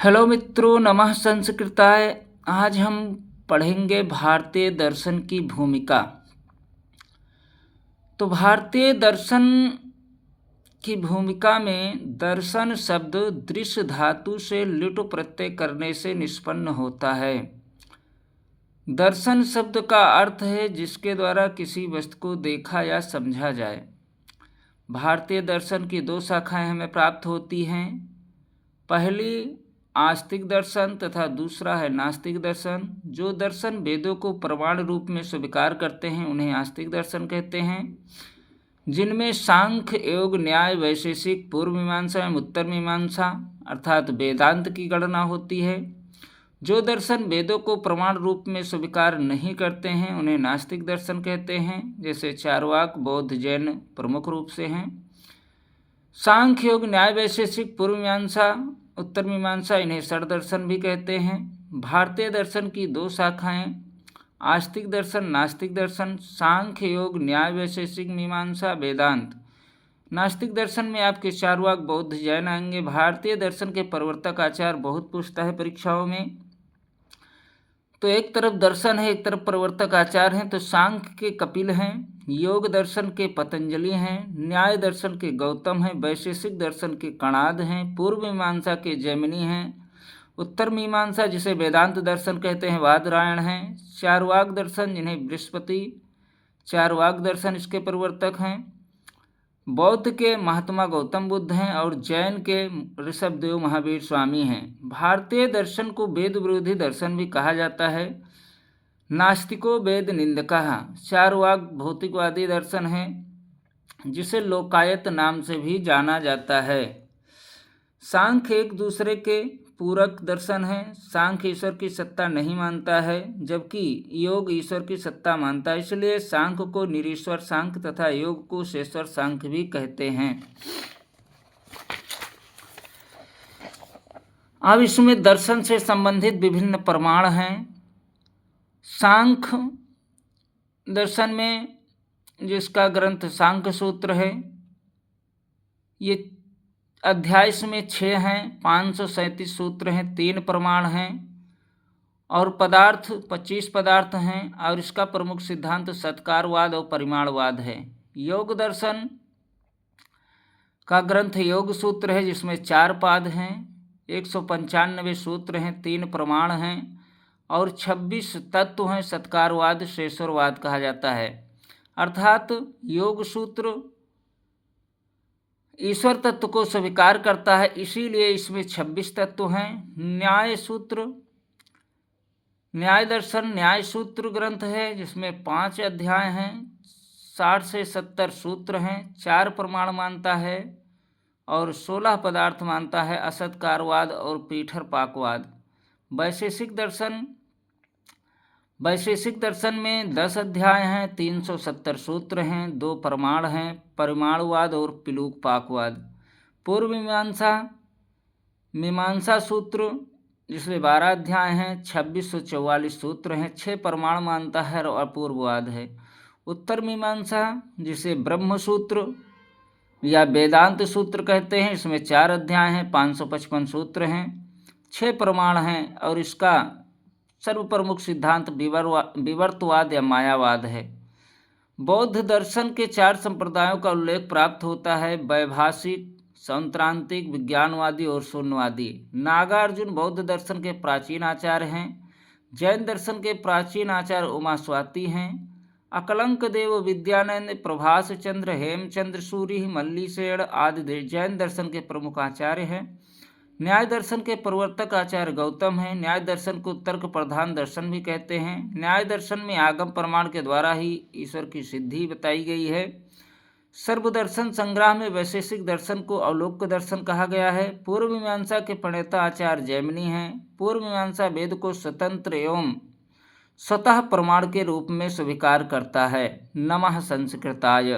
Hello मित्रों, नमः संस्कृताय। आज हम पढ़ेंगे भारतीय दर्शन की भूमिका। तो भारतीय दर्शन की भूमिका में दर्शन शब्द दृश्य धातु से लिट प्रत्यय करने से निष्पन्न होता है। दर्शन शब्द का अर्थ है जिसके द्वारा किसी वस्तु को देखा या समझा जाए। भारतीय दर्शन की दो शाखाएं हमें प्राप्त होती हैं। पहली आस्तिक दर्शन तथा दूसरा है नास्तिक दर्शन। जो दर्शन वेदों को प्रमाण रूप में स्वीकार करते हैं उन्हें आस्तिक दर्शन कहते हैं, जिनमें सांख्य, योग, न्याय, वैशेषिक, पूर्व मीमांसा एवं उत्तर मीमांसा अर्थात वेदांत की गणना होती है। जो दर्शन वेदों को प्रमाण रूप में स्वीकार नहीं करते हैं उन्हें नास्तिक दर्शन कहते हैं, जैसे चारवाक, बौद्ध, जैन प्रमुख रूप से हैं। सांख्य, योग, न्याय, वैशेषिक, पूर्व मीमांसा, उत्तर मीमांसा इन्हें षड दर्शन भी कहते हैं। भारतीय दर्शन की दो शाखाएं आस्तिक दर्शन, नास्तिक दर्शन। सांख्य, योग, न्याय, वैशेषिक, मीमांसा, वेदांत। नास्तिक दर्शन में आपके चारवाक, बौद्ध, जैन आएंगे। भारतीय दर्शन के प्रवर्तक आचार्य बहुत पूछता है परीक्षाओं में। तो एक तरफ दर्शन है, एक तरफ प्रवर्तक आचार्य हैं। तो सांख्य के कपिल हैं, योग दर्शन के पतंजलि हैं, न्याय दर्शन के गौतम हैं, वैशेषिक दर्शन के कणाद हैं, पूर्व मीमांसा के जैमिनी हैं, उत्तर मीमांसा जिसे वेदांत दर्शन कहते हैं बादरायण हैं, चारवाक दर्शन जिन्हें बृहस्पति चारवाक दर्शन इसके प्रवर्तक हैं, बौद्ध के महात्मा गौतम बुद्ध हैं और जैन के ऋषभदेव महावीर स्वामी हैं। भारतीय दर्शन को वेद विरोधी दर्शन भी कहा जाता है। नास्तिको वेद निंदकः। चारवाक भौतिकवादी दर्शन है जिसे लोकायत नाम से भी जाना जाता है। सांख्य एक दूसरे के पूरक दर्शन है। सांख्य ईश्वर की सत्ता नहीं मानता है जबकि योग ईश्वर की सत्ता मानता है, इसलिए सांख्य को निरीश्वर सांख्य तथा योग को शेश्वर सांख्य भी कहते हैं। अब इसमें दर्शन से संबंधित विभिन्न प्रमाण हैं। सांख्य दर्शन में जिसका ग्रंथ सांख्य सूत्र है, ये अध्याय में 6 हैं, 537 सूत्र हैं, 3 प्रमाण हैं और पदार्थ 25 पदार्थ हैं और इसका प्रमुख सिद्धांत सत्कारवाद और परिमाणवाद है। योग दर्शन का ग्रंथ योग सूत्र है जिसमें 4 पाद हैं, 195 सूत्र हैं, 3 प्रमाण हैं और 26 तत्व हैं। सत्कारवाद शेश्वरवाद कहा जाता है। अर्थात योग सूत्र ईश्वर तत्व को स्वीकार करता है, इसीलिए इसमें 26 तत्व हैं। न्याय सूत्र न्याय दर्शन न्याय सूत्र ग्रंथ है जिसमें 5 अध्याय हैं, 60 से 70 सूत्र हैं, 4 प्रमाण मानता है और 16 पदार्थ मानता है, असत्कारवाद और पीठर पाकवाद। वैशेषिक दर्शन में 10 अध्याय हैं, 370 सूत्र हैं, 2 प्रमाण हैं, परिमाणवाद और पिलूक पाकवाद। पूर्व मीमांसा सूत्र जिसमें 12 अध्याय हैं, 2644 सूत्र हैं, 6 प्रमाण मानता है और अपूर्ववाद है। उत्तर मीमांसा जिसे ब्रह्म सूत्र या वेदांत सूत्र कहते हैं, इसमें 4 अध्याय हैं, 555 सूत्र हैं, 6 प्रमाण हैं और इसका सर्व प्रमुख सिद्धांत विवर्तवाद या मायावाद है। बौद्ध दर्शन के 4 संप्रदायों का उल्लेख प्राप्त होता है, वैभाषिक, सौंत्रांतिक, विज्ञानवादी और शून्यवादी। नागार्जुन बौद्ध दर्शन के प्राचीन आचार्य हैं। जैन दर्शन के प्राचीन आचार्य उमास्वाति हैं। अकलंक देव, विद्यानंद, प्रभास चंद्र, हेमचंद्र सूरि, मल्लीसेन आदि जैन दर्शन के प्रमुख आचार्य हैं। न्याय दर्शन के प्रवर्तक आचार्य गौतम हैं। न्याय दर्शन को तर्क प्रधान दर्शन भी कहते हैं। न्याय दर्शन में आगम प्रमाण के द्वारा ही ईश्वर की सिद्धि बताई गई है। सर्वदर्शन संग्रह में वैशेषिक दर्शन को अवलोक्य दर्शन कहा गया है। पूर्व मीमांसा के प्रणेता आचार्य जैमिनी हैं। पूर्व मीमांसा वेद को स्वतंत्र एवं स्वतः प्रमाण के रूप में स्वीकार करता है। नमः संस्कृताय।